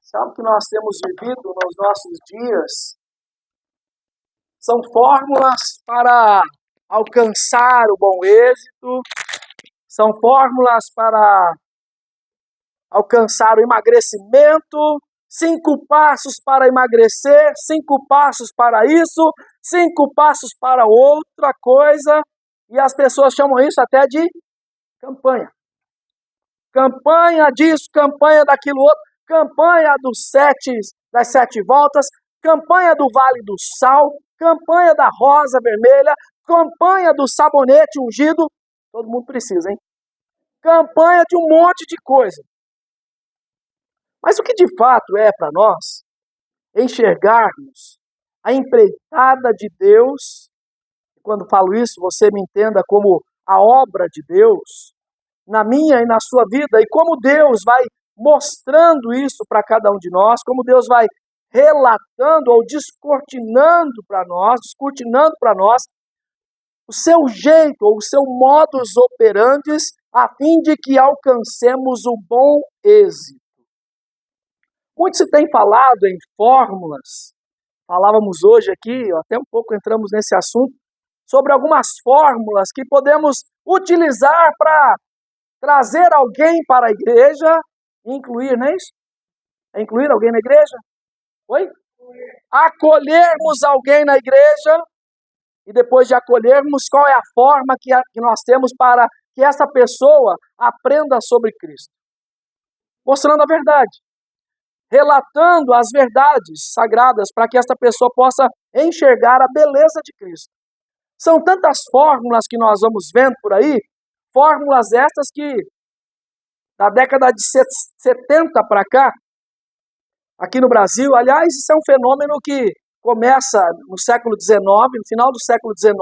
Sabe o que nós temos vivido nos nossos dias? São fórmulas para alcançar o bom êxito, são fórmulas para alcançar o emagrecimento, 5 passos para emagrecer, 5 passos para isso, 5 passos para outra coisa, e as pessoas chamam isso até de campanha. Campanha disso, campanha daquilo outro, campanha das 7 voltas, campanha do Vale do Sal, campanha da rosa vermelha, campanha do sabonete ungido, todo mundo precisa, hein? Campanha de um monte de coisa. Mas o que de fato é para nós enxergarmos a empreitada de Deus, quando falo isso, você me entenda como a obra de Deus, na minha e na sua vida, e como Deus vai mostrando isso para cada um de nós, como Deus vai relatando ou descortinando para nós o seu jeito ou o seu modus operandi a fim de que alcancemos o bom êxito. Muito se tem falado em fórmulas, falávamos hoje aqui, até um pouco entramos nesse assunto, sobre algumas fórmulas que podemos utilizar para trazer alguém para a igreja, incluir, não é isso? É incluir alguém na igreja? Oi? Acolhermos alguém na igreja, e depois de acolhermos, qual é a forma que nós temos para que essa pessoa aprenda sobre Cristo? Mostrando a verdade, relatando as verdades sagradas para que esta pessoa possa enxergar a beleza de Cristo. São tantas fórmulas que nós vamos vendo por aí, fórmulas estas que, da década de 70 para cá, aqui no Brasil, aliás, isso é um fenômeno que começa no século XIX, no final do século XIX,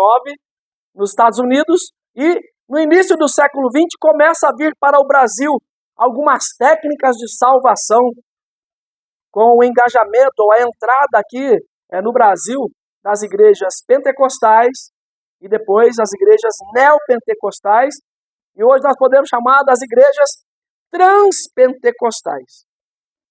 nos Estados Unidos, e no início do século XX começa a vir para o Brasil algumas técnicas de salvação, com o engajamento ou a entrada aqui no Brasil das igrejas pentecostais e depois as igrejas neopentecostais, e hoje nós podemos chamar das igrejas transpentecostais,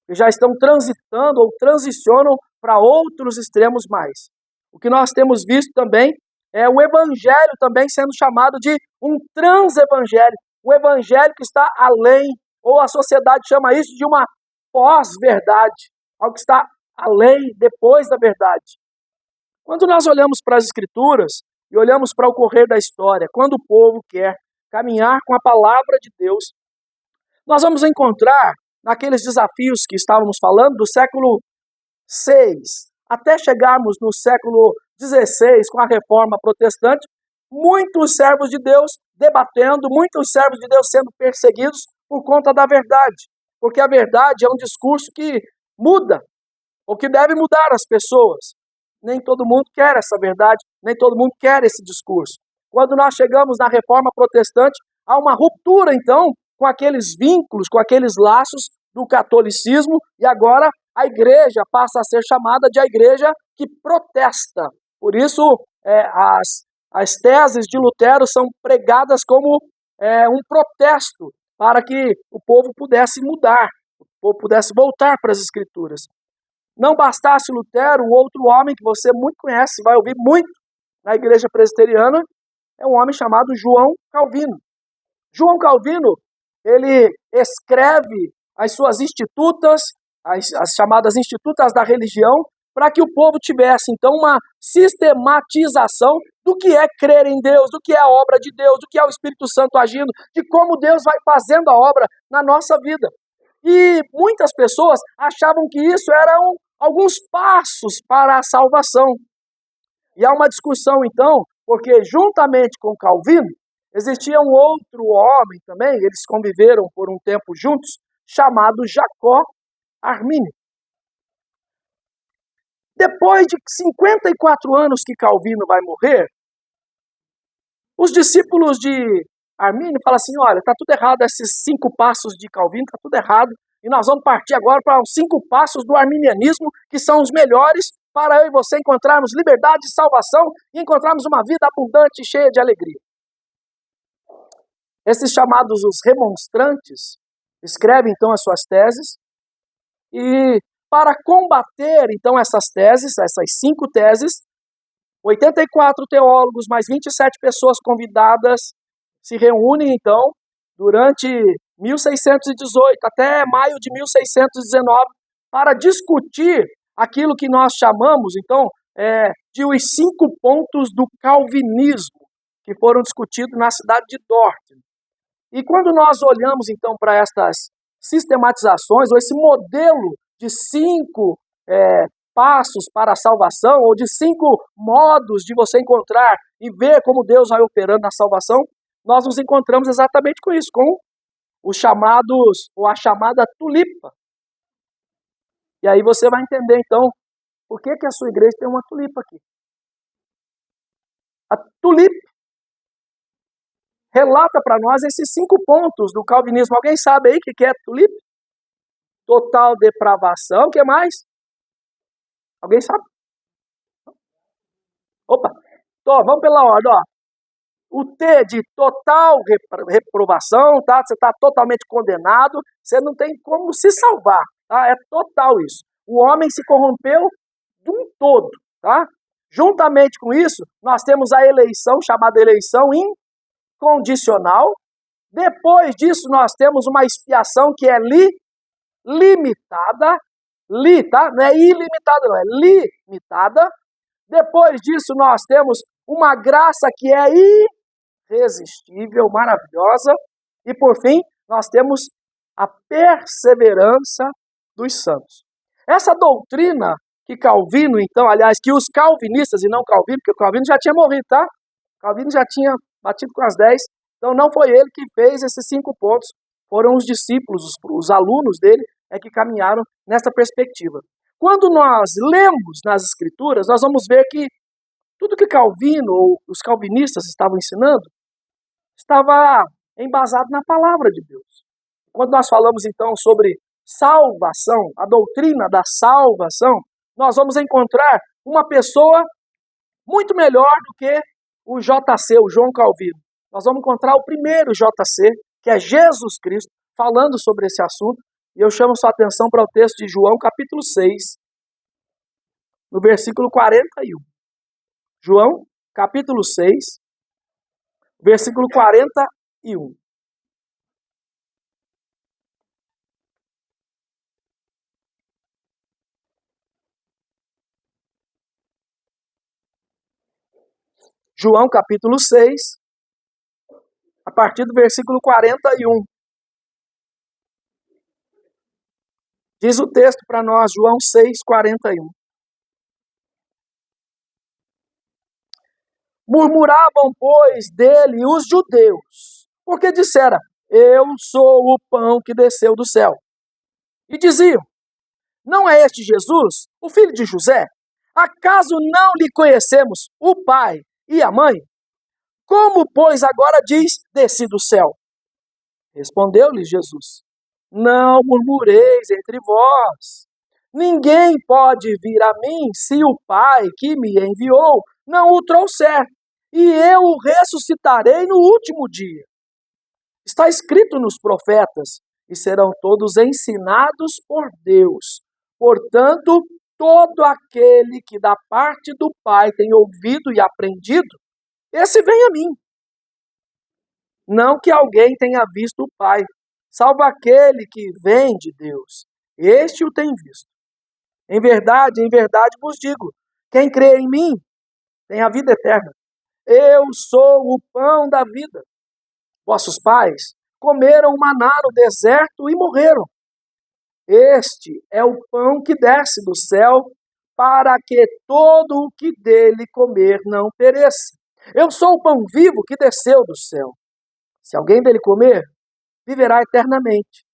que já estão transitando ou transicionam para outros extremos mais. O que nós temos visto também é o evangelho também sendo chamado de um transevangelho, o evangelho que está além, ou a sociedade chama isso de uma pós-verdade, algo que está além, depois da verdade. Quando nós olhamos para as Escrituras e olhamos para o correr da história, quando o povo quer caminhar com a palavra de Deus, nós vamos encontrar naqueles desafios que estávamos falando do século VI, até chegarmos no século XVI com a reforma protestante, muitos servos de Deus debatendo, muitos servos de Deus sendo perseguidos por conta da verdade, porque a verdade é um discurso que muda, ou que deve mudar as pessoas. Nem todo mundo quer essa verdade, nem todo mundo quer esse discurso. Quando nós chegamos na reforma protestante, há uma ruptura, então, com aqueles vínculos, com aqueles laços do catolicismo, e agora a igreja passa a ser chamada de a igreja que protesta. Por isso, as teses de Lutero são pregadas como um protesto para que o povo pudesse mudar, o povo pudesse voltar para as Escrituras. Não bastasse Lutero, um outro homem que você muito conhece, vai ouvir muito na igreja presbiteriana, é um homem chamado João Calvino. João Calvino, ele escreve as suas institutas, as chamadas institutas da religião, para que o povo tivesse, então, uma sistematização do que é crer em Deus, do que é a obra de Deus, do que é o Espírito Santo agindo, de como Deus vai fazendo a obra na nossa vida. E muitas pessoas achavam que isso eram alguns passos para a salvação. E há uma discussão, então, porque juntamente com Calvino, existia um outro homem também, eles conviveram por um tempo juntos, chamado Jacó Arminio. Depois de 54 anos que Calvino vai morrer, os discípulos de Arminio falam assim, olha, está tudo errado, esses 5 passos de Calvino, está tudo errado, e nós vamos partir agora para os 5 passos do arminianismo, que são os melhores, para eu e você encontrarmos liberdade e salvação, e encontrarmos uma vida abundante e cheia de alegria. Esses chamados os remonstrantes escrevem então as suas teses, E para combater, então, essas 5 teses, 84 teólogos, mais 27 pessoas convidadas, se reúnem, então, durante 1618 até maio de 1619, para discutir aquilo que nós chamamos, então, de os 5 pontos do calvinismo, que foram discutidos na cidade de Dortmund. E quando nós olhamos, então, para estas sistematizações, ou esse modelo de 5 passos para a salvação, ou de 5 modos de você encontrar e ver como Deus vai operando na salvação, nós nos encontramos exatamente com isso, com os chamados, ou a chamada tulipa. E aí você vai entender, então, por que a sua igreja tem uma tulipa aqui. A tulipa relata para nós esses 5 pontos do calvinismo. Alguém sabe aí o que é tulipa? Total depravação, o que mais? Alguém sabe? Opa, então, vamos pela ordem, ó. O T de total reprovação, tá? Você está totalmente condenado, você não tem como se salvar, tá? É total isso. O homem se corrompeu de um todo, tá? Juntamente com isso, nós temos a eleição, chamada eleição incondicional. Depois disso, nós temos uma expiação que é limitada, tá? Não é ilimitada, não, é limitada. Depois disso, nós temos uma graça que é irresistível, maravilhosa. E por fim, nós temos a perseverança dos santos. Essa doutrina que Calvino, então, aliás, que os calvinistas e não Calvino, porque o Calvino já tinha morrido, tá? Calvino já tinha batido com as 10, então não foi ele que fez esses 5 pontos, foram os discípulos, os alunos dele, que caminharam nessa perspectiva. Quando nós lemos nas Escrituras, nós vamos ver que tudo que Calvino ou os calvinistas estavam ensinando estava embasado na palavra de Deus. Quando nós falamos então sobre salvação, a doutrina da salvação, nós vamos encontrar uma pessoa muito melhor do que o JC, o João Calvino. Nós vamos encontrar o primeiro JC, que é Jesus Cristo, falando sobre esse assunto. E eu chamo sua atenção para o texto de João, capítulo 6, no versículo 41. João, capítulo 6, versículo 41. João, capítulo 6, a partir do versículo 41. Diz o texto para nós, João 6, 41. Murmuravam, pois, dele os judeus, porque dissera, eu sou o pão que desceu do céu. E diziam, não é este Jesus, o filho de José? Acaso não lhe conhecemos o pai e a mãe? Como, pois, agora diz, desci do céu? Respondeu-lhes Jesus, não murmureis entre vós. Ninguém pode vir a mim se o Pai que me enviou não o trouxer, e eu o ressuscitarei no último dia. Está escrito nos profetas, e serão todos ensinados por Deus. Portanto, todo aquele que da parte do Pai tem ouvido e aprendido, esse vem a mim. Não que alguém tenha visto o Pai, salvo aquele que vem de Deus. Este o tem visto. Em verdade vos digo, quem crê em mim tem a vida eterna. Eu sou o pão da vida. Vossos pais comeram maná no deserto e morreram. Este é o pão que desce do céu, para que todo o que dele comer não pereça. Eu sou o pão vivo que desceu do céu. Se alguém dele comer, viverá eternamente.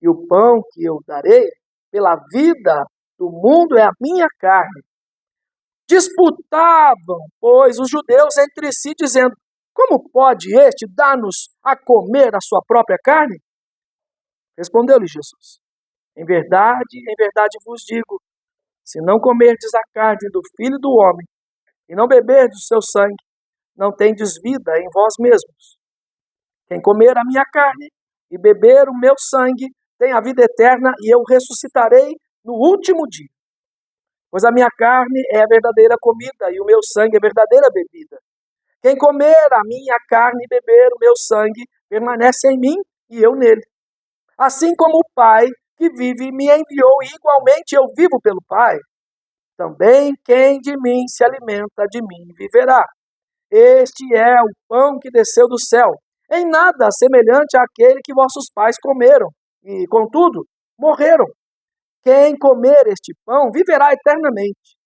E o pão que eu darei pela vida do mundo é a minha carne. Disputavam, pois, os judeus entre si, dizendo, como pode este dar-nos a comer a sua própria carne? Respondeu-lhe Jesus, em verdade vos digo, se não comerdes a carne do Filho do Homem, e não beberdes o seu sangue, não tendes vida em vós mesmos. Quem comer a minha carne e beber o meu sangue, tem a vida eterna e eu ressuscitarei no último dia. Pois a minha carne é a verdadeira comida e o meu sangue é a verdadeira bebida. Quem comer a minha carne e beber o meu sangue permanece em mim e eu nele. Assim como o Pai que vive me enviou e igualmente eu vivo pelo Pai, também quem de mim se alimenta de mim viverá. Este é o pão que desceu do céu, em nada semelhante àquele que vossos pais comeram e, contudo, morreram. Quem comer este pão viverá eternamente.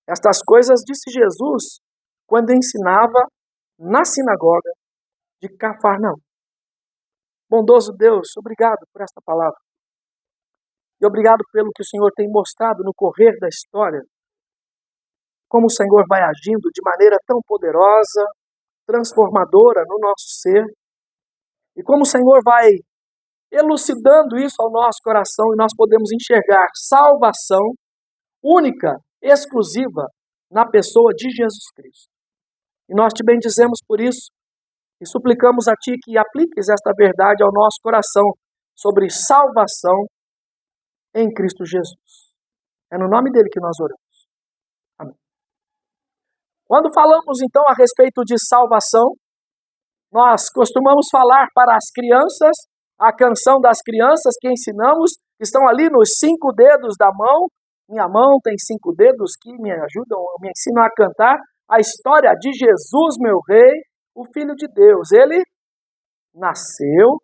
Estas coisas disse Jesus quando ensinava na sinagoga de Cafarnaum. Bondoso Deus, obrigado por esta palavra. E obrigado pelo que o Senhor tem mostrado no correr da história. Como o Senhor vai agindo de maneira tão poderosa, transformadora no nosso ser. E como o Senhor vai elucidando isso ao nosso coração e nós podemos enxergar salvação única, exclusiva, na pessoa de Jesus Cristo. E nós te bendizemos por isso e suplicamos a Ti que apliques esta verdade ao nosso coração sobre salvação em Cristo Jesus. É no nome dele que nós oramos. Amém. Quando falamos então a respeito de salvação, nós costumamos falar para as crianças, a canção das crianças que ensinamos, que estão ali nos 5 dedos da mão. Minha mão tem 5 dedos que me ajudam, me ensinam a cantar a história de Jesus, meu Rei, o Filho de Deus. Ele nasceu,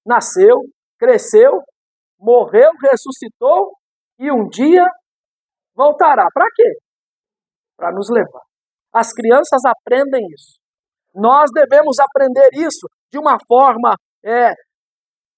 nasceu, cresceu, morreu, ressuscitou e um dia voltará. Para quê? Para nos levar. As crianças aprendem isso. Nós devemos aprender isso de uma forma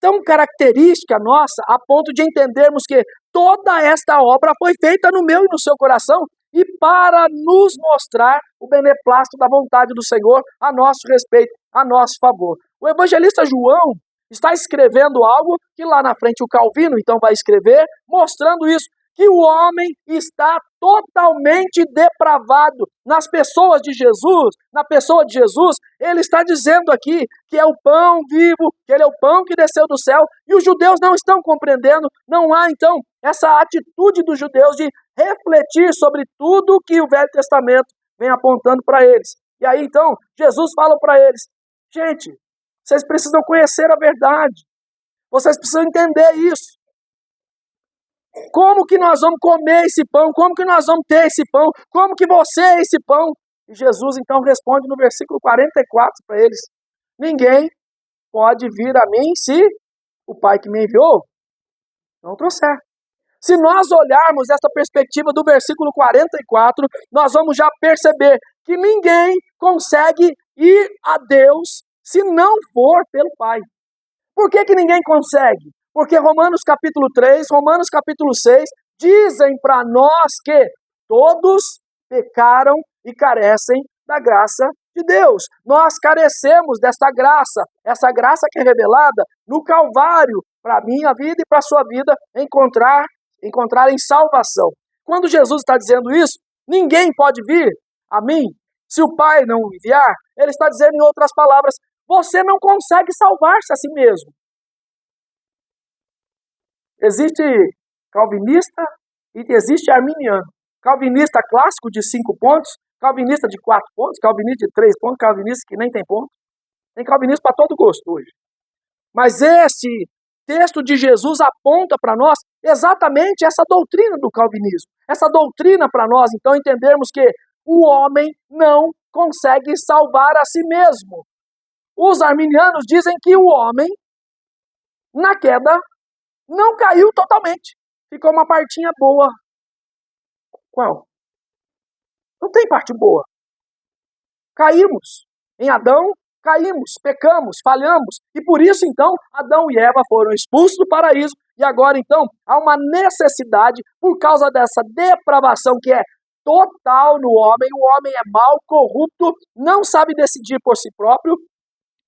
tão característica nossa, a ponto de entendermos que toda esta obra foi feita no meu e no seu coração e para nos mostrar o beneplácito da vontade do Senhor a nosso respeito, a nosso favor. O evangelista João está escrevendo algo que lá na frente o Calvino então vai escrever, mostrando isso, que o homem está totalmente depravado. Nas pessoas de Jesus, na pessoa de Jesus, ele está dizendo aqui que é o pão vivo, que ele é o pão que desceu do céu, e os judeus não estão compreendendo, não há então essa atitude dos judeus de refletir sobre tudo que o Velho Testamento vem apontando para eles. E aí então, Jesus fala para eles, gente, vocês precisam conhecer a verdade, vocês precisam entender isso. Como que nós vamos comer esse pão? Como que nós vamos ter esse pão? Como que você é esse pão? E Jesus então responde no versículo 44 para eles: ninguém pode vir a mim se o Pai que me enviou não trouxer. Se nós olharmos essa perspectiva do versículo 44, nós vamos já perceber que ninguém consegue ir a Deus se não for pelo Pai. Por que ninguém consegue? Porque Romanos capítulo 3, Romanos capítulo 6 dizem para nós que todos pecaram e carecem da graça de Deus. Nós carecemos desta graça, essa graça que é revelada no Calvário, para a minha vida e para a sua vida, encontrarem salvação. Quando Jesus está dizendo isso, ninguém pode vir a mim se o Pai não enviar. Ele está dizendo em outras palavras, você não consegue salvar-se a si mesmo. Existe calvinista e existe arminiano. Calvinista clássico de 5 pontos, calvinista de 4 pontos, calvinista de 3 pontos, calvinista que nem tem ponto. Tem calvinista para todo gosto hoje. Mas esse texto de Jesus aponta para nós exatamente essa doutrina do calvinismo. Essa doutrina para nós, então, entendermos que o homem não consegue salvar a si mesmo. Os arminianos dizem que o homem, na queda, não caiu totalmente. Ficou uma partinha boa. Qual? Não tem parte boa. Caímos. Em Adão, caímos, pecamos, falhamos. E por isso, então, Adão e Eva foram expulsos do paraíso. E agora, então, há uma necessidade, por causa dessa depravação que é total no homem. O homem é mau, corrupto, não sabe decidir por si próprio,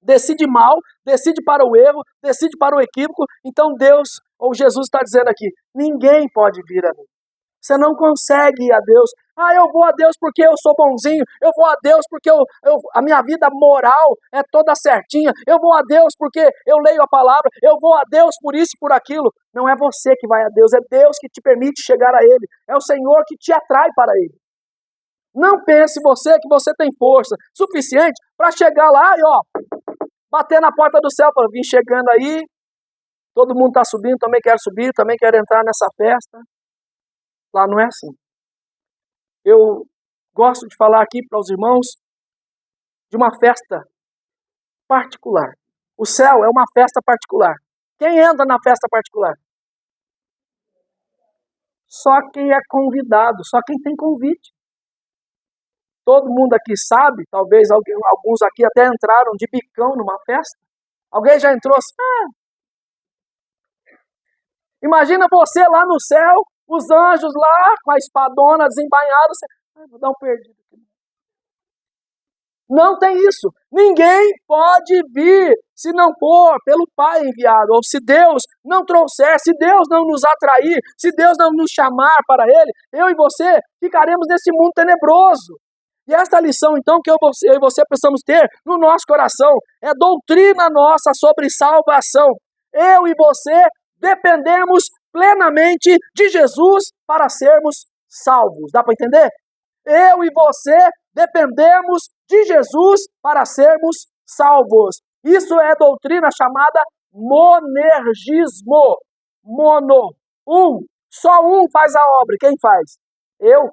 decide mal, decide para o erro, decide para o equívoco. Então Deus, ou Jesus está dizendo aqui, ninguém pode vir a mim Você não consegue ir a Deus. Eu vou a Deus porque eu sou bonzinho. Eu vou a Deus porque a minha vida moral é toda certinha. Eu vou a Deus porque eu leio a palavra. Eu vou a Deus por isso e por aquilo. Não é você que vai a Deus, é Deus que te permite chegar a Ele. É o Senhor que te atrai para Ele. Não pense você que você tem força suficiente para chegar lá e bater na porta do céu. Falar, vim chegando aí, todo mundo está subindo, também quero subir, também quero entrar nessa festa. Lá não é assim. Eu gosto de falar aqui para os irmãos de uma festa particular. O céu é uma festa particular. Quem entra na festa particular? Só quem é convidado, só quem tem convite. Todo mundo aqui sabe, talvez alguns aqui até entraram de bicão numa festa. Alguém já entrou assim? Imagina você lá no céu, os anjos lá com a espadona desembainhada. Vou dar um perdido aqui. Não tem isso. Ninguém pode vir se não for pelo Pai enviado. Ou se Deus não trouxer, se Deus não nos atrair, se Deus não nos chamar para Ele, eu e você ficaremos nesse mundo tenebroso. E esta lição, então, que eu e você precisamos ter no nosso coração é doutrina nossa sobre salvação. Eu e você dependemos plenamente de Jesus para sermos salvos. Dá para entender? Eu e você dependemos de Jesus para sermos salvos. Isso é doutrina chamada monergismo. Só um faz a obra. Quem faz? Eu?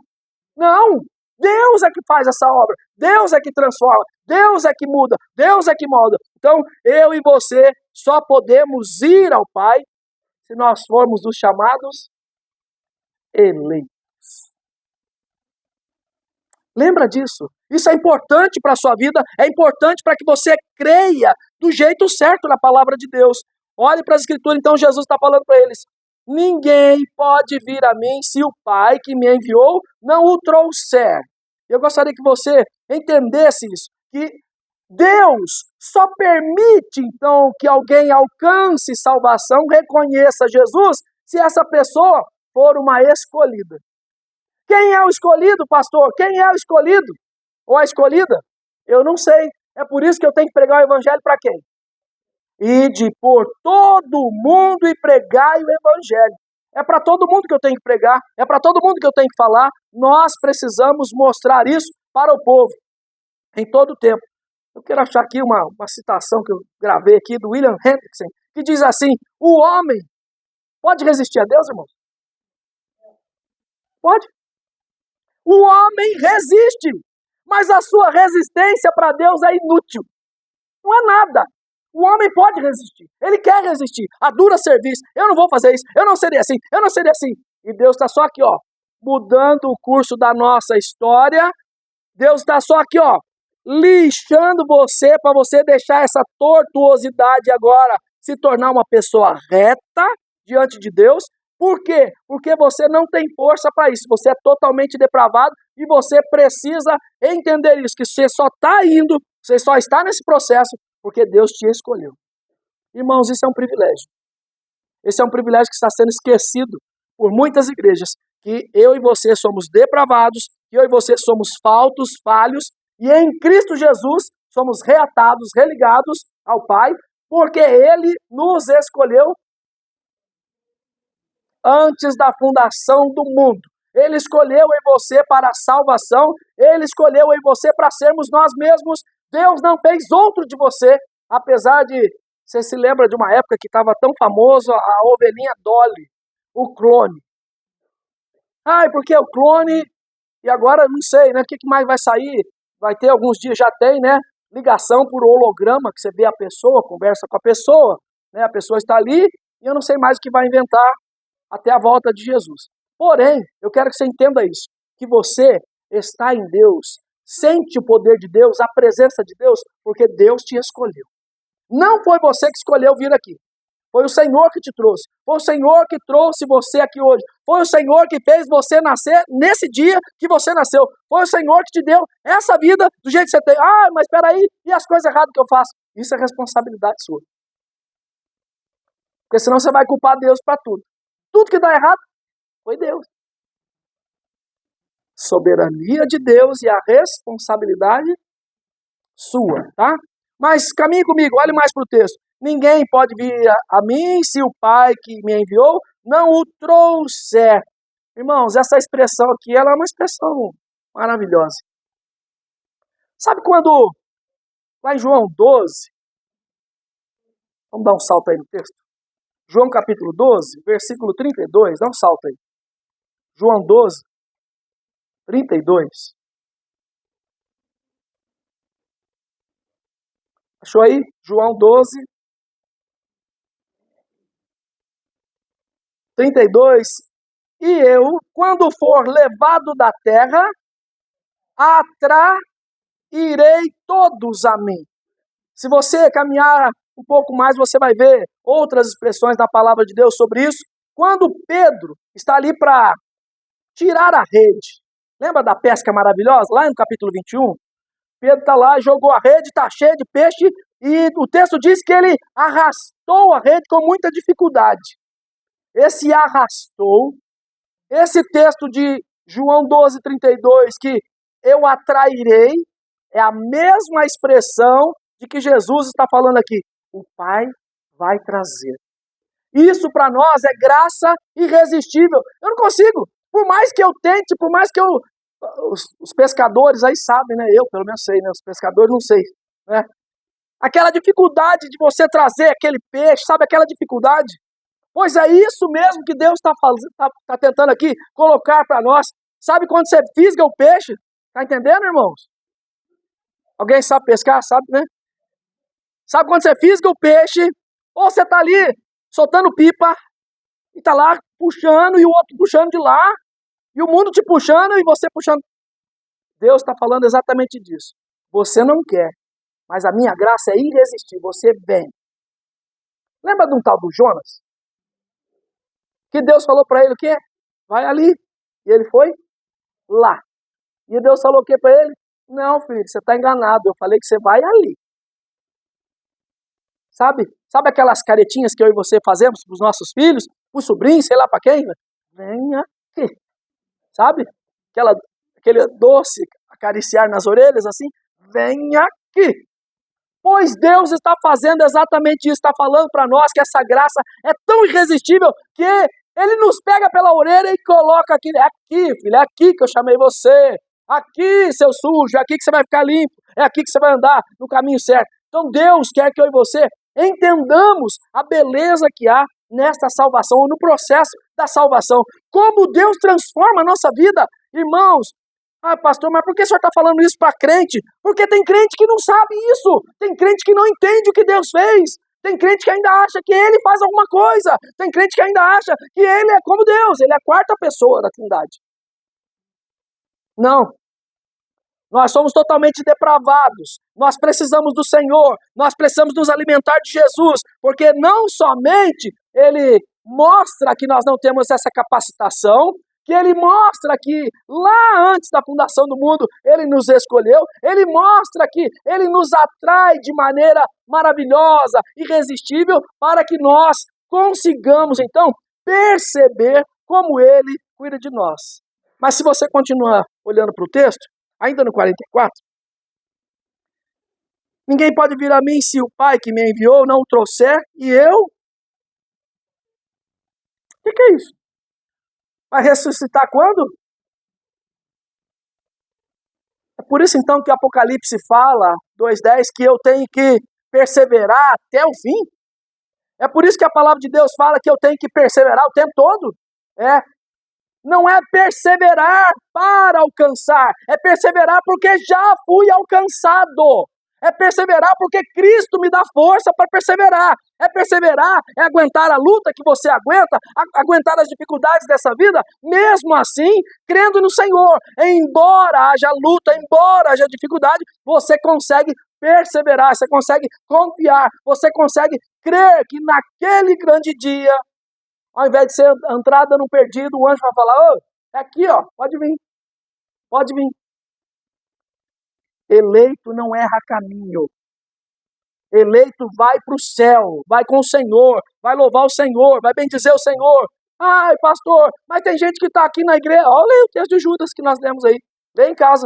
Não! Deus é que faz essa obra, Deus é que transforma, Deus é que muda, Deus é que molda. Então, eu e você só podemos ir ao Pai se nós formos os chamados eleitos. Lembra disso? Isso é importante para a sua vida, é importante para que você creia do jeito certo na palavra de Deus. Olhe para a Escritura, então Jesus está falando para eles. Ninguém pode vir a mim se o Pai que me enviou não o trouxer. Eu gostaria que você entendesse isso, que Deus só permite, então, que alguém alcance salvação, reconheça Jesus, se essa pessoa for uma escolhida. Quem é o escolhido, pastor? Quem é o escolhido? Ou a escolhida? Eu não sei. É por isso que eu tenho que pregar o evangelho para quem? Ide por todo mundo e pregai o evangelho. É para todo mundo que eu tenho que pregar, é para todo mundo que eu tenho que falar. Nós precisamos mostrar isso para o povo, em todo o tempo. Eu quero achar aqui uma citação que eu gravei aqui do William Hendrickson, que diz assim, o homem pode resistir a Deus, irmão? Pode. O homem resiste, mas a sua resistência para Deus é inútil. Não é nada. O homem pode resistir, ele quer resistir, a dura serviço, eu não vou fazer isso, eu não serei assim, eu não serei assim. E Deus está só aqui, mudando o curso da nossa história. Deus está só aqui, lixando você para você deixar essa tortuosidade agora se tornar uma pessoa reta diante de Deus. Por quê? Porque você não tem força para isso, você é totalmente depravado e você precisa entender isso, que você só está indo, você só está nesse processo porque Deus te escolheu. Irmãos, isso é um privilégio. Esse é um privilégio que está sendo esquecido por muitas igrejas, que eu e você somos depravados, que eu e você somos falhos, e em Cristo Jesus somos reatados, religados ao Pai, porque Ele nos escolheu antes da fundação do mundo. Ele escolheu em você para a salvação, Ele escolheu em você para sermos nós mesmos. Deus não fez outro de você, apesar de, você se lembra de uma época que estava tão famoso a ovelhinha Dolly, o clone. Porque o clone, e agora não sei, né, o que mais vai sair? Vai ter alguns dias, já tem, né, ligação por holograma, que você vê a pessoa, conversa com a pessoa, né, a pessoa está ali, e eu não sei mais o que vai inventar até a volta de Jesus. Porém, eu quero que você entenda isso, que você está em Deus, sente o poder de Deus, a presença de Deus, porque Deus te escolheu. Não foi você que escolheu vir aqui. Foi o Senhor que te trouxe. Foi o Senhor que trouxe você aqui hoje. Foi o Senhor que fez você nascer nesse dia que você nasceu. Foi o Senhor que te deu essa vida do jeito que você tem. Mas espera aí, e as coisas erradas que eu faço? Isso é responsabilidade sua. Porque senão você vai culpar Deus para tudo. Tudo que dá errado, foi Deus. soberania de Deus e a responsabilidade sua, tá? Mas caminhe comigo, olhe mais para o texto. Ninguém pode vir a mim se o Pai que me enviou não o trouxer. Irmãos, essa expressão aqui, ela é uma expressão maravilhosa. Sabe quando, lá em João 12, vamos dar um salto aí no texto? João capítulo 12, versículo 32, dá um salto aí. João 12, 32. Achou aí? João 12, 32. E eu, quando for levado da terra, atrairei todos a mim. Se você caminhar um pouco mais, você vai ver outras expressões da palavra de Deus sobre isso. Quando Pedro está ali para tirar a rede, lembra da pesca maravilhosa? Lá no capítulo 21, Pedro está lá, jogou a rede, está cheia de peixe, e o texto diz que ele arrastou a rede com muita dificuldade. Esse arrastou, esse texto de João 12, 32, que eu atrairei, é a mesma expressão de que Jesus está falando aqui. O Pai vai trazer. Isso para nós é graça irresistível. Eu não consigo. Por mais que eu tente, por mais que eu... Os pescadores aí sabem, né? Eu pelo menos sei, né? Os pescadores não sei, né? Aquela dificuldade de você trazer aquele peixe, sabe aquela dificuldade? Pois é isso mesmo que Deus está tentando aqui colocar para nós. Sabe quando você fisga o peixe? Tá entendendo, irmãos? Alguém sabe pescar? Sabe, né? Sabe quando você fisga o peixe, ou você está ali soltando pipa, e está lá puxando, e o outro puxando de lá, e o mundo te puxando, e você puxando. Deus está falando exatamente disso. Você não quer, mas a minha graça é irresistível. Você vem. Lembra de um tal do Jonas? Que Deus falou para ele o quê? Vai ali. E ele foi lá. E Deus falou o quê para ele? Não, filho, você está enganado. Eu falei que você vai ali. Sabe aquelas caretinhas que eu e você fazemos para os nossos filhos, para os sobrinhos, sei lá para quem? Vem aqui. Sabe? Aquele doce acariciar nas orelhas assim. Vem aqui. Pois Deus está fazendo exatamente isso. Está falando para nós que essa graça é tão irresistível que Ele nos pega pela orelha e coloca aqui. É aqui, filho, é aqui que eu chamei você. Aqui, seu sujo, é aqui que você vai ficar limpo. É aqui que você vai andar no caminho certo. Então Deus quer que eu e você entendamos a beleza que há nesta salvação, ou no processo da salvação. Como Deus transforma a nossa vida. Irmãos, pastor, mas por que o senhor está falando isso para crente? Porque tem crente que não sabe isso. Tem crente que não entende o que Deus fez. Tem crente que ainda acha que ele faz alguma coisa. Tem crente que ainda acha que ele é como Deus. Ele é a quarta pessoa da Trindade. Não. Nós somos totalmente depravados. Nós precisamos do Senhor. Nós precisamos nos alimentar de Jesus. Porque não somente Ele mostra que nós não temos essa capacitação, que Ele mostra que lá antes da fundação do mundo Ele nos escolheu, Ele mostra que Ele nos atrai de maneira maravilhosa, irresistível, para que nós consigamos então perceber como Ele cuida de nós. Mas se você continuar olhando para o texto, ainda no 44, ninguém pode vir a mim se o Pai que me enviou não o trouxer, e eu... O que é isso? Vai ressuscitar quando? É por isso então que Apocalipse fala, 2:10, que eu tenho que perseverar até o fim. É por isso que a palavra de Deus fala que eu tenho que perseverar o tempo todo. Não é perseverar para alcançar, é perseverar porque já fui alcançado. É perseverar porque Cristo me dá força para perseverar. É perseverar, é aguentar a luta que você aguenta, aguentar as dificuldades dessa vida, mesmo assim, crendo no Senhor. Embora haja luta, embora haja dificuldade, você consegue perseverar, você consegue confiar, você consegue crer que naquele grande dia, ao invés de ser entrada no perdido, o anjo vai falar, é aqui, pode vir, pode vir. Eleito não erra caminho. Eleito vai para o céu, vai com o Senhor, vai louvar o Senhor, vai bendizer o Senhor. Ai, pastor, mas tem gente que está aqui na igreja. Olha aí o texto de Judas que nós lemos aí. Vem em casa.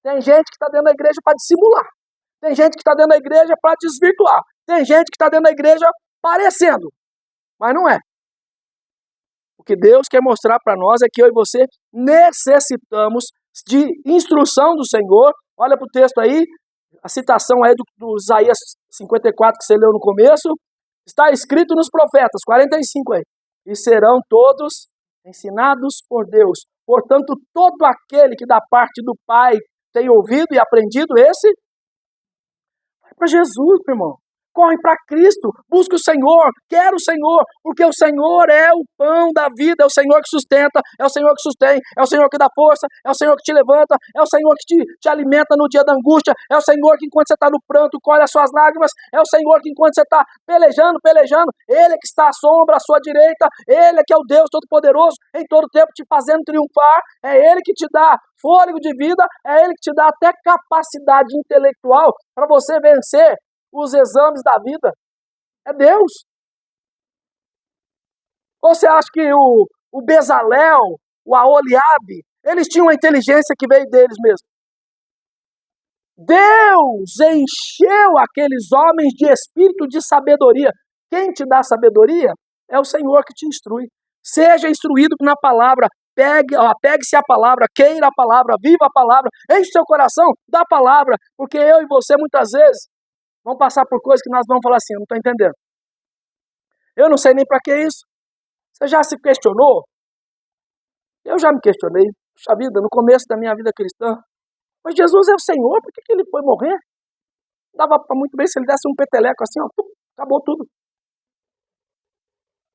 Tem gente que está dentro da igreja para dissimular. Tem gente que está dentro da igreja para desvirtuar. Tem gente que está dentro da igreja parecendo, mas não é. O que Deus quer mostrar para nós é que eu e você necessitamos de instrução do Senhor. Olha para o texto aí, a citação aí do Isaías 54 que você leu no começo. Está escrito nos profetas, 45 aí. E serão todos ensinados por Deus. Portanto, todo aquele que da parte do Pai tem ouvido e aprendido, esse vai para Jesus, meu irmão. Corre para Cristo, busca o Senhor, quer o Senhor, porque o Senhor é o pão da vida, é o Senhor que sustenta, é o Senhor que sustém, é o Senhor que dá força, é o Senhor que te levanta, é o Senhor que te alimenta no dia da angústia, é o Senhor que enquanto você está no pranto colhe as suas lágrimas, é o Senhor que enquanto você está pelejando, Ele é que está à sombra, à sua direita, Ele é que é o Deus Todo-Poderoso, em todo tempo te fazendo triunfar, é Ele que te dá fôlego de vida, é Ele que te dá até capacidade intelectual para você vencer os exames da vida. É Deus. Ou você acha que o Bezalel, o Aholiabe, eles tinham a inteligência que veio deles mesmos? Deus encheu aqueles homens de espírito de sabedoria. Quem te dá sabedoria é o Senhor que te instrui. Seja instruído na palavra. Pegue-se a palavra, queira a palavra, viva a palavra, enche seu coração da palavra, porque eu e você muitas vezes vamos passar por coisas que nós vamos falar assim, eu não estou entendendo. Eu não sei nem para que isso. Você já se questionou? Eu já me questionei. Puxa vida, no começo da minha vida cristã. Mas Jesus é o Senhor, por que ele foi morrer? Dava para muito bem se ele desse um peteleco assim, ó, acabou tudo.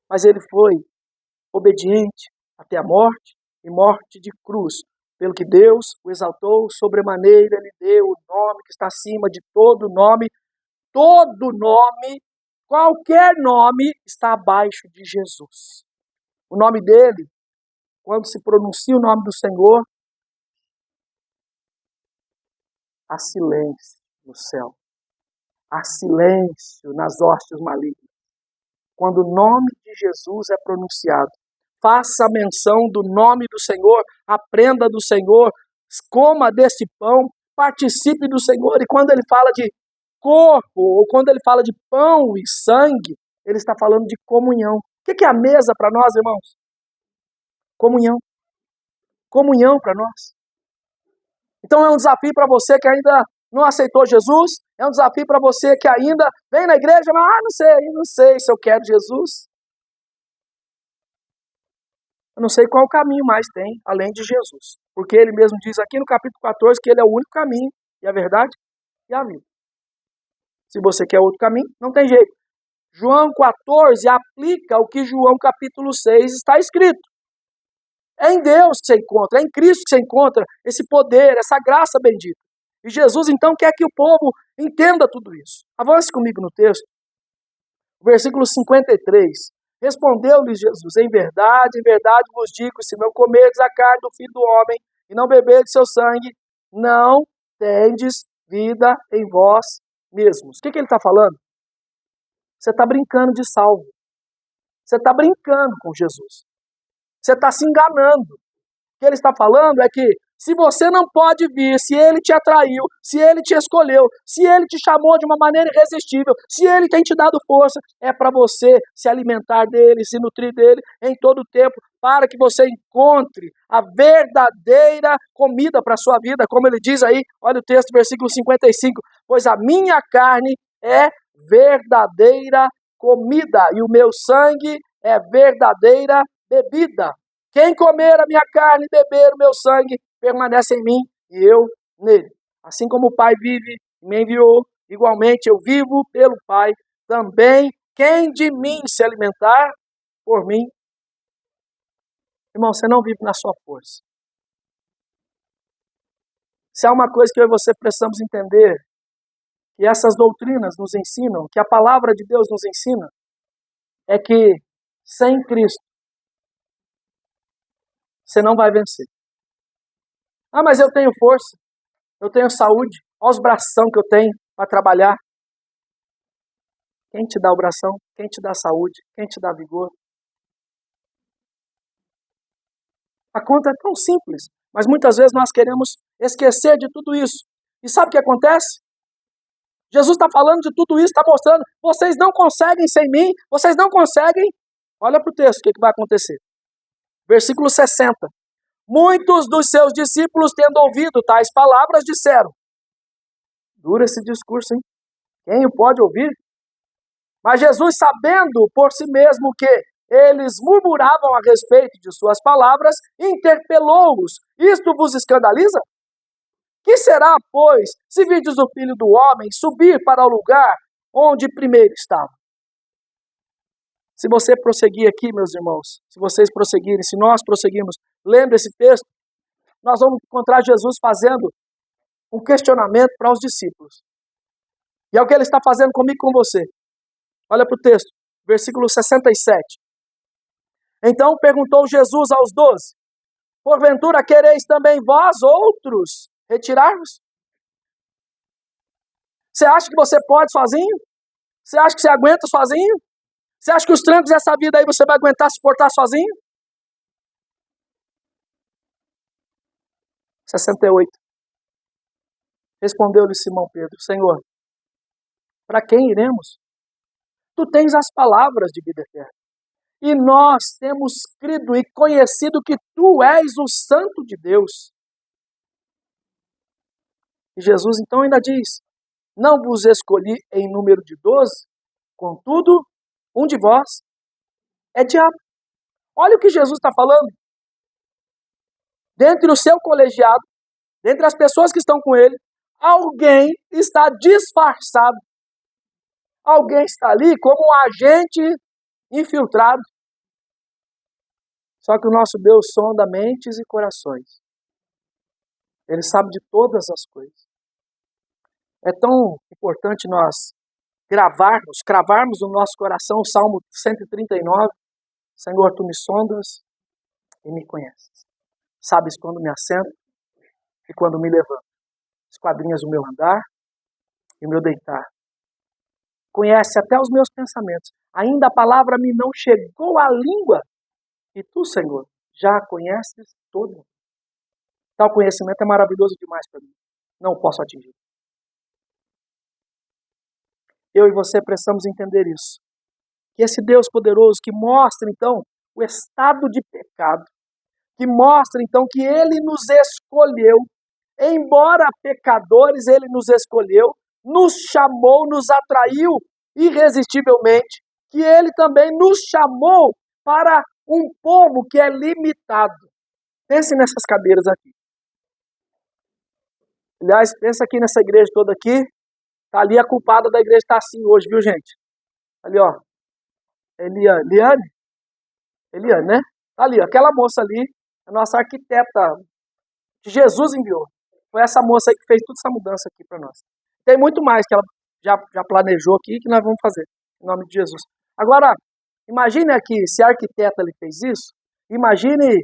Mas ele foi obediente até a morte e morte de cruz. Pelo que Deus o exaltou sobremaneira, lhe deu o nome que está acima de todo nome. Todo nome, qualquer nome, está abaixo de Jesus. O nome dele, quando se pronuncia o nome do Senhor, há silêncio no céu. Há silêncio nas hostes malignas. Quando o nome de Jesus é pronunciado, faça menção do nome do Senhor, aprenda do Senhor, coma desse pão, participe do Senhor. E quando ele fala de corpo, ou quando ele fala de pão e sangue, ele está falando de comunhão. O que é a mesa para nós, irmãos? Comunhão. Comunhão para nós. Então é um desafio para você que ainda não aceitou Jesus, é um desafio para você que ainda vem na igreja, mas não sei se eu quero Jesus. Eu não sei qual caminho mais tem, além de Jesus. Porque ele mesmo diz aqui no capítulo 14 que ele é o único caminho, e a verdade, e a vida. Se você quer outro caminho, não tem jeito. João 14 aplica o que João capítulo 6 está escrito. É em Deus que você encontra, é em Cristo que você encontra esse poder, essa graça bendita. E Jesus então quer que o povo entenda tudo isso. Avance comigo no texto. Versículo 53. Respondeu-lhes Jesus, em verdade vos digo, se não comerdes a carne do Filho do Homem e não beberdes seu sangue, não tendes vida em vós mesmos. O que ele está falando? Você está brincando de salvo. Você está brincando com Jesus. Você está se enganando. O que ele está falando é que se você não pode vir, se ele te atraiu, se ele te escolheu, se ele te chamou de uma maneira irresistível, se ele tem te dado força, é para você se alimentar dele, se nutrir dele em todo o tempo, para que você encontre a verdadeira comida para a sua vida, como ele diz aí, olha o texto, versículo 55, pois a minha carne é verdadeira comida e o meu sangue é verdadeira bebida. Quem comer a minha carne e beber o meu sangue permanece em mim e eu nele. Assim como o Pai vive e me enviou, igualmente eu vivo pelo Pai. Também quem de mim se alimentar por mim. Irmão, você não vive na sua força. Se há uma coisa que eu e você precisamos entender, que essas doutrinas nos ensinam, que a palavra de Deus nos ensina, é que sem Cristo você não vai vencer. Ah, mas eu tenho força, eu tenho saúde, olha os bração que eu tenho para trabalhar. Quem te dá o bração? Quem te dá saúde? Quem te dá vigor? A conta é tão simples, mas muitas vezes nós queremos esquecer de tudo isso. E sabe o que acontece? Jesus está falando de tudo isso, está mostrando, vocês não conseguem sem mim, vocês não conseguem. Olha para o texto, o que vai acontecer. Versículo 60. Muitos dos seus discípulos, tendo ouvido tais palavras, disseram. Dura esse discurso, hein? Quem o pode ouvir? Mas Jesus, sabendo por si mesmo que eles murmuravam a respeito de suas palavras, interpelou-os. Isto vos escandaliza? Que será, pois, se virdes o Filho do Homem subir para o lugar onde primeiro estava? Se você prosseguir aqui, meus irmãos, se vocês prosseguirem, se nós prosseguirmos lendo esse texto, nós vamos encontrar Jesus fazendo um questionamento para os discípulos. E é o que ele está fazendo comigo e com você. Olha para o texto, versículo 67. Então perguntou Jesus aos 12, porventura quereis também vós outros retirar-vos? Você acha que você pode sozinho? Você acha que você aguenta sozinho? Você acha que os trancos dessa vida aí você vai aguentar suportar sozinho? 68. Respondeu-lhe Simão Pedro, Senhor, para quem iremos? Tu tens as palavras de vida eterna. E nós temos crido e conhecido que tu és o Santo de Deus. E Jesus então ainda diz, não vos escolhi em número de 12, contudo, um de vós é diabo. Olha o que Jesus está falando. Dentre o seu colegiado, dentre as pessoas que estão com ele, alguém está disfarçado. Alguém está ali como um agente infiltrado. Só que o nosso Deus sonda mentes e corações. Ele sabe de todas as coisas. É tão importante nós cravarmos no nosso coração o Salmo 139. Senhor, tu me sondas e me conheces. Sabes quando me assento e quando me levanto. Esquadrinhas o meu andar e o meu deitar. Conhece até os meus pensamentos. Ainda a palavra me não chegou à língua. E tu, Senhor, já conheces todo. Tal conhecimento é maravilhoso demais para mim. Não posso atingir. Eu e você precisamos entender isso. Que esse Deus poderoso que mostra, então, o estado de pecado, que mostra, então, que Ele nos escolheu, embora pecadores, Ele nos escolheu, nos chamou, nos atraiu irresistivelmente, que Ele também nos chamou para um povo que é limitado. Pense nessas cadeiras aqui. Aliás, pensa aqui nessa igreja toda aqui. Tá ali a culpada da igreja está assim hoje, viu, gente? Ali, ó. Eliane, né? Tá ali, ó. Aquela moça ali, a nossa arquiteta que Jesus enviou. Foi essa moça aí que fez toda essa mudança aqui para nós. Tem muito mais que ela já planejou aqui que nós vamos fazer, em nome de Jesus. Agora, imagine aqui, se a arquiteta ali fez isso, imagine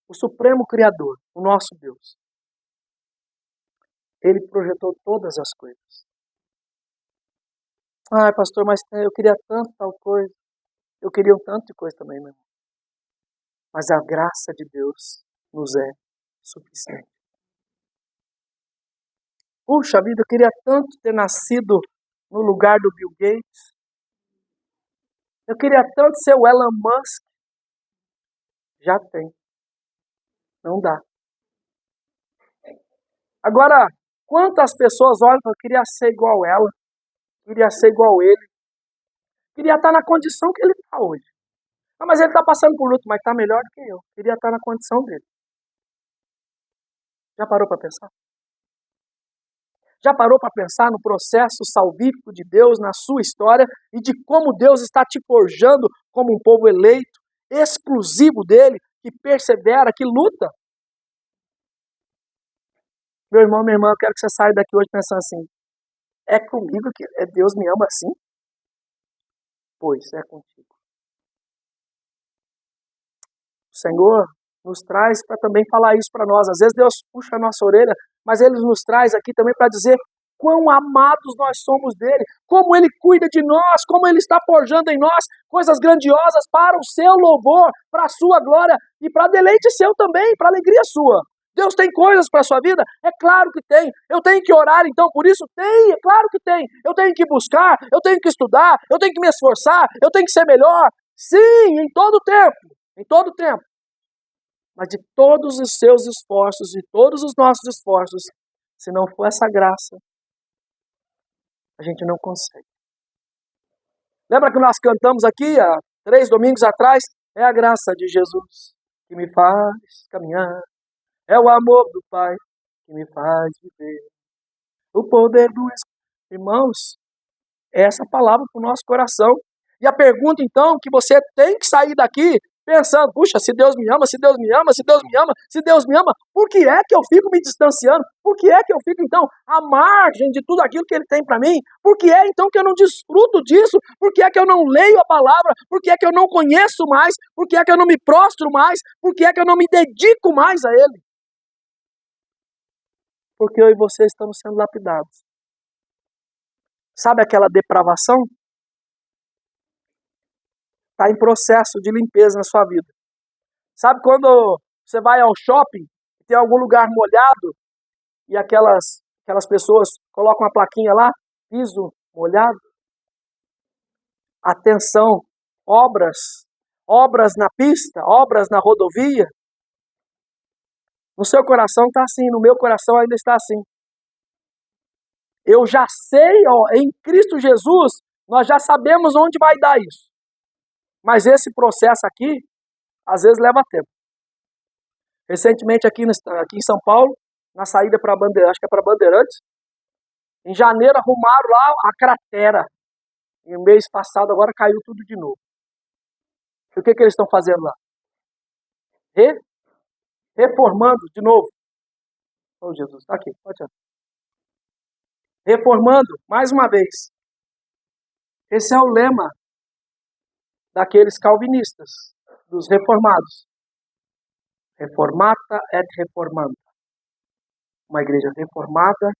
o Supremo Criador, o nosso Deus. Ele projetou todas as coisas. Ai, pastor, mas eu queria tanto tal coisa. Eu queria um tanto de coisa também, meu irmão. Mas a graça de Deus nos é suficiente. Puxa vida, eu queria tanto ter nascido no lugar do Bill Gates. Eu queria tanto ser o Elon Musk. Já tem. Não dá. Agora, quantas pessoas olham e falam, eu queria ser igual ela, queria ser igual ele, queria estar na condição que ele está hoje. Ah, mas ele está passando por luto, mas está melhor do que eu. Queria estar na condição dele. Já parou para pensar? Já parou para pensar no processo salvífico de Deus na sua história e de como Deus está te forjando como um povo eleito, exclusivo dele, que persevera, que luta? Meu irmão, minha irmã, eu quero que você saia daqui hoje pensando assim, é comigo que Deus me ama assim? Pois, é contigo. O Senhor nos traz para também falar isso para nós. Às vezes Deus puxa a nossa orelha, mas Ele nos traz aqui também para dizer quão amados nós somos dele, como ele cuida de nós, como ele está forjando em nós coisas grandiosas para o seu louvor, para a sua glória e para deleite seu também, para alegria sua. Deus tem coisas para a sua vida? É claro que tem. Eu tenho que orar então por isso? Tem, é claro que tem. Eu tenho que buscar, eu tenho que estudar, eu tenho que me esforçar, eu tenho que ser melhor. Sim, em todo tempo, em todo tempo. Mas de todos os seus esforços, de todos os nossos esforços, se não for essa graça, a gente não consegue. Lembra que nós cantamos aqui há 3 domingos atrás? É a graça de Jesus que me faz caminhar. É o amor do Pai que me faz viver. O poder do Espírito. Irmãos, é essa palavra para o nosso coração. E a pergunta, então, que você tem que sair daqui pensando, puxa, se Deus me ama, se Deus me ama, se Deus me ama, se Deus me ama, por que é que eu fico me distanciando? Por que é que eu fico, então, à margem de tudo aquilo que Ele tem para mim? Por que é, então, que eu não desfruto disso? Por que é que eu não leio a palavra? Por que é que eu não conheço mais? Por que é que eu não me prostro mais? Por que é que eu não me dedico mais a Ele? Porque eu e você estamos sendo lapidados. Sabe aquela depravação? Está em processo de limpeza na sua vida. Sabe quando você vai ao shopping, tem algum lugar molhado, e aquelas pessoas colocam uma plaquinha lá, piso molhado? Atenção, obras na pista, obras na rodovia. No seu coração está assim, no meu coração ainda está assim. Eu já sei, em Cristo Jesus, nós já sabemos onde vai dar isso. Mas esse processo aqui, às vezes leva tempo. Recentemente aqui em São Paulo, na saída para Bandeirantes, acho que é para Bandeirantes, em janeiro arrumaram lá a cratera. E no mês passado agora caiu tudo de novo. E o que eles estão fazendo lá? Reformando de novo. Oh, Jesus, está aqui, pode ir. Reformando, mais uma vez. Esse é o lema daqueles calvinistas, dos reformados. Reformata et reformanda. Uma igreja reformada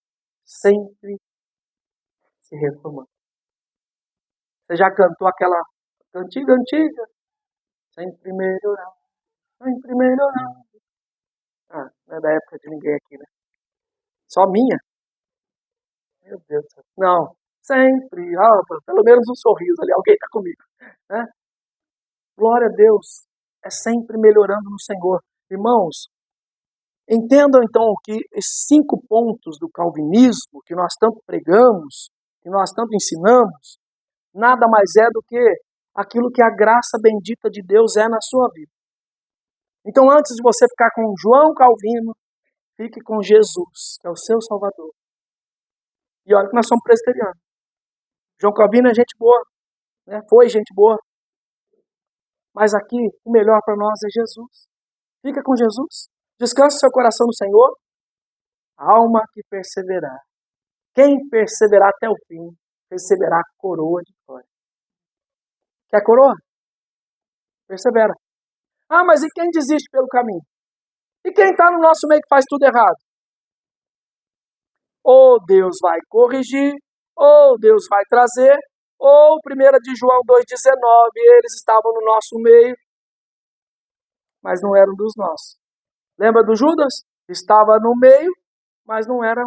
sempre se reformando. Você já cantou aquela cantiga antiga? Sempre melhorar, sempre melhorar. Ah, não é da época de ninguém aqui, né? Só minha? Meu Deus do céu. Não, sempre, pelo menos um sorriso ali, alguém está comigo. Né? Glória a Deus, é sempre melhorando no Senhor. Irmãos, entendam então que esses 5 pontos do calvinismo que nós tanto pregamos, que nós tanto ensinamos, nada mais é do que aquilo que a graça bendita de Deus é na sua vida. Então, antes de você ficar com João Calvino, fique com Jesus, que é o seu Salvador. E olha que nós somos presbiterianos. João Calvino é gente boa, né? Foi gente boa. Mas aqui, o melhor para nós é Jesus. Fica com Jesus. Descanse seu coração no Senhor. Alma que perseverar. Quem perseverar até o fim, receberá a coroa de glória. Quer coroa? Persevera. Ah, mas e quem desiste pelo caminho? E quem está no nosso meio que faz tudo errado? Ou Deus vai corrigir, ou Deus vai trazer, ou 1 de João 2,19, eles estavam no nosso meio, mas não eram dos nossos. Lembra do Judas? Estava no meio, mas não era.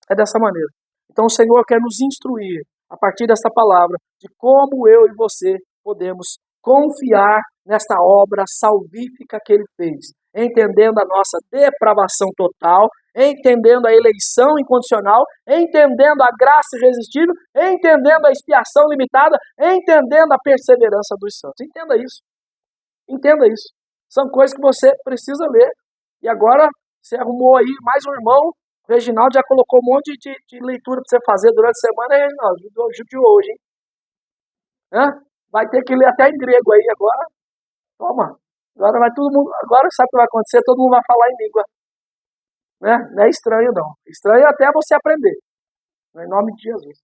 É dessa maneira. Então o Senhor quer nos instruir, a partir dessa palavra, de como eu e você podemos confiar nesta obra salvífica que Ele fez, entendendo a nossa depravação total, entendendo a eleição incondicional, entendendo a graça irresistível, entendendo a expiação limitada, entendendo a perseverança dos santos. Entenda isso. Entenda isso. São coisas que você precisa ler. E agora você arrumou aí mais um irmão. O Reginaldo já colocou um monte de leitura para você fazer durante a semana, hein, Reginaldo? Judiou hoje, hein? Vai ter que ler até em grego aí agora. Toma. Agora vai todo mundo. Agora sabe o que vai acontecer? Todo mundo vai falar em língua. Né? Não é estranho, não. Estranho é até você aprender. Em nome de Jesus.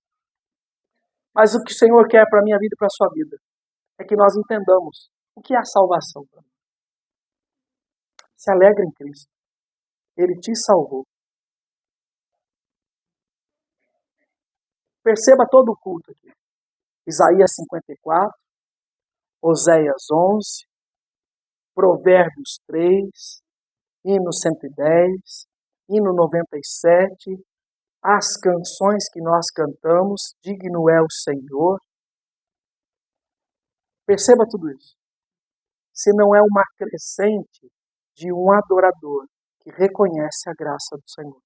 Mas o que o Senhor quer para a minha vida e para a sua vida é que nós entendamos o que é a salvação. Se alegre em Cristo. Ele te salvou. Perceba todo o culto aqui. Isaías 54, Oséias 11, Provérbios 3, hino 110, hino 97, as canções que nós cantamos, digno é o Senhor. Perceba tudo isso. Se não é uma crescente de um adorador que reconhece a graça do Senhor,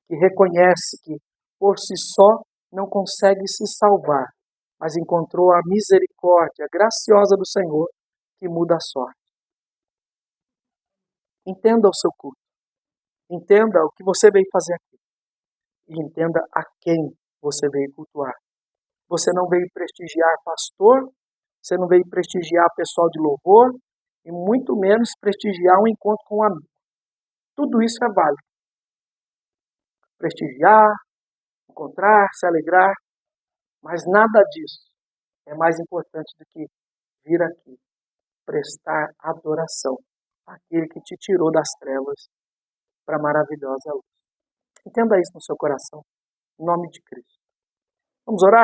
que reconhece que por si só não consegue se salvar, mas encontrou a misericórdia graciosa do Senhor que muda a sorte. Entenda o seu culto. Entenda o que você veio fazer aqui. E entenda a quem você veio cultuar. Você não veio prestigiar pastor, você não veio prestigiar pessoal de louvor, e muito menos prestigiar um encontro com um amigo. Tudo isso é válido. Prestigiar, encontrar, se alegrar, mas nada disso é mais importante do que vir aqui, prestar adoração àquele que te tirou das trevas para a maravilhosa luz. Entenda isso no seu coração, em nome de Cristo. Vamos orar?